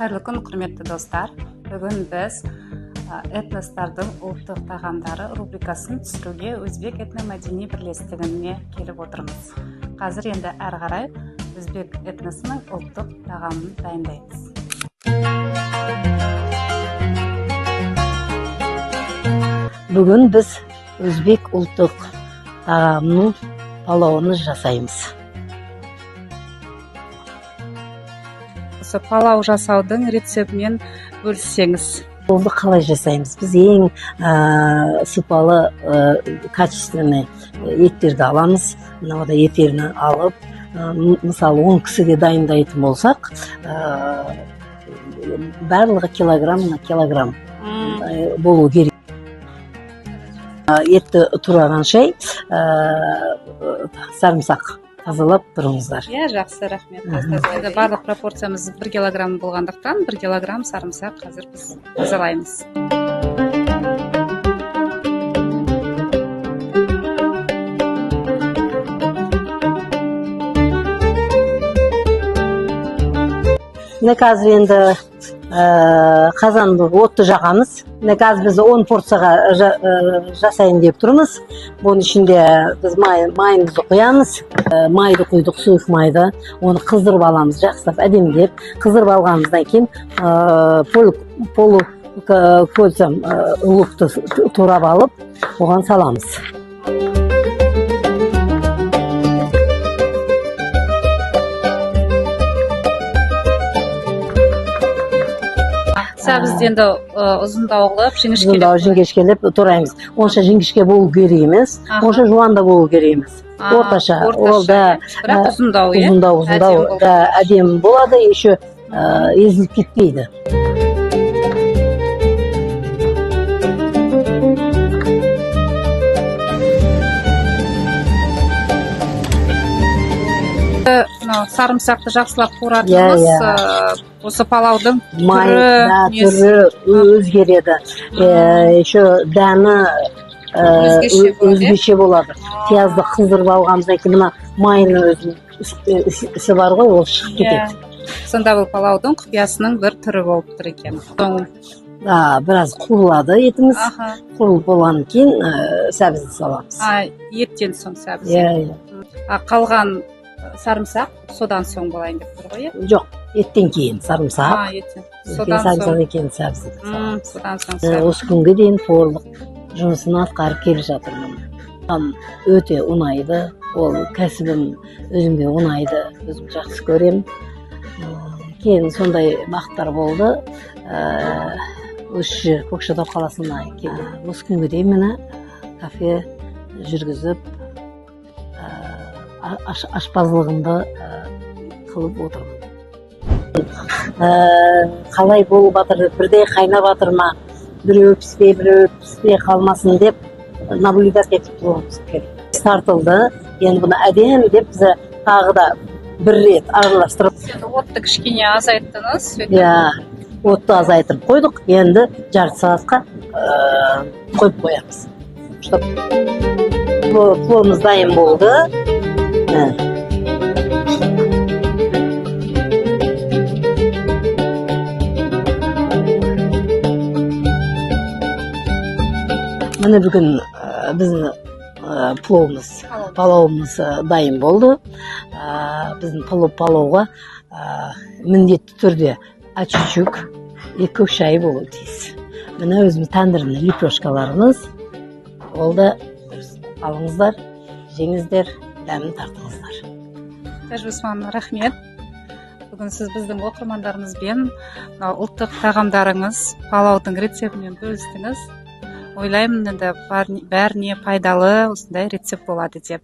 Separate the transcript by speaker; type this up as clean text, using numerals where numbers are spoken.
Speaker 1: Қайырлы күн, құрметті достар. Бүгін біз этностардың ұлттық тағамдары рубрикасын түсіруге Өзбек этномәдени бірлестігіне келіп отырмыз. Қазір енді әрі қарай өзбек этносының ұлттық тағамын дайындаймыз.
Speaker 2: Бүгін біз өзбек ұлттық тағамының палауын жасаймыз.
Speaker 1: Осы палау жасаудың рецептімен бөліссеңіз.
Speaker 2: Оны қалай жасаймыз? Біз ең сапалы качественный еттерді аламыз. Мынау еттерін алып, мысалы 10 кісіге дайындайтын болсақ, барлығы килограмм болу керек. Етті тураған шай сарымсақ тазалап тұрыңыздар.
Speaker 1: Жақсы, рахмет. Барлық пропорциямыз 1 килограмм болғандықтан 1 килограмм сарымсақ қазір біз тазалаймыз.
Speaker 2: Қазір енді қазанды отты жағамыз. Қазір біз 10 порцияға жасайын деп тұрмыз. Бұның ішінде біз майымызды қоямыз. Майды қойдық, сұйық майды. Оны қыздырып аламыз, жақсылап әдемілеп. Қыздырып алғанымыздан кейін полукольцам ұлықты турап алып, оған саламыз.
Speaker 1: Біз енді ұзындау
Speaker 2: жіңгешкелеп тураймыз. Онша жіңгешке болу керек емес, онша жуан да болу керек емес. Орташа.
Speaker 1: Бірақ
Speaker 2: ұзындау әдемі болады, еще езіліп кетпейді.
Speaker 1: Сарымсақты жақсылап қуыратыңыз. Осы палаудың
Speaker 2: түрі өзгереді. Еще дәмі өзгеше болады. Пиязды қыздырып алғанымыздан кейін мына майының ісі бар ғой, ол шығып кетеді.
Speaker 1: Сонда бұл палаудың құпиясының бір түрі болып тұр екен.
Speaker 2: Біраз қуырылады етіміз. Қуырылып болғаннан кейін сәбізді саламыз.
Speaker 1: Еттен соң сәбіз. Қалған сарымсақ содан соң болайын деп тұр ғой?
Speaker 2: Жоқ, еттен кейін сарымсақ. Содан соң екен сәбізді.
Speaker 1: Содан соң сәбіз.
Speaker 2: Осы күнге дейін қуырлық жұмысын атқарып келе жатырмын. Өте ұнайды. Ол кәсібім өзімге ұнайды. Өзім жақсы көремін. Кейін сондай бақыттар болды. Осы Көкшетау қаласына келді. Осы күнге дейін мені кафе жүргізіп, ашпазлығымды қылып отырмын. Қалай болып жатыр, бірдей қайнап жатыр ма, біреу піспей қалмасын деп наблюдать етіп тұруымыз керек. Тартылды, енді бұны әдемі деп бізді тағы да бір рет араластырып.
Speaker 1: Отты кішкене азайттыңыз?
Speaker 2: Отты азайтып қойдық, енді жарты сағатқа қойып қоямыз. Пловымыз дайын болды. Міне бүгін біздің палауымыз дайын болды. Біздің палауға міндетті түрде ачучук, көк шайы болуы тиіс. Міне өзіміз тәндірінің лепешкаларымыз. Ол да алыңыздар, жеңіздер, дәмін тартыңыздар.
Speaker 1: Тәжбісман, рахмет. Бүгін сіз біздің оқырмандарымызбен ұлттық тағамдарыңыз, палаудың рецептімен бөлістіңіз. Ойлаймын, бәріне пайдалы осындай рецепт болады деп.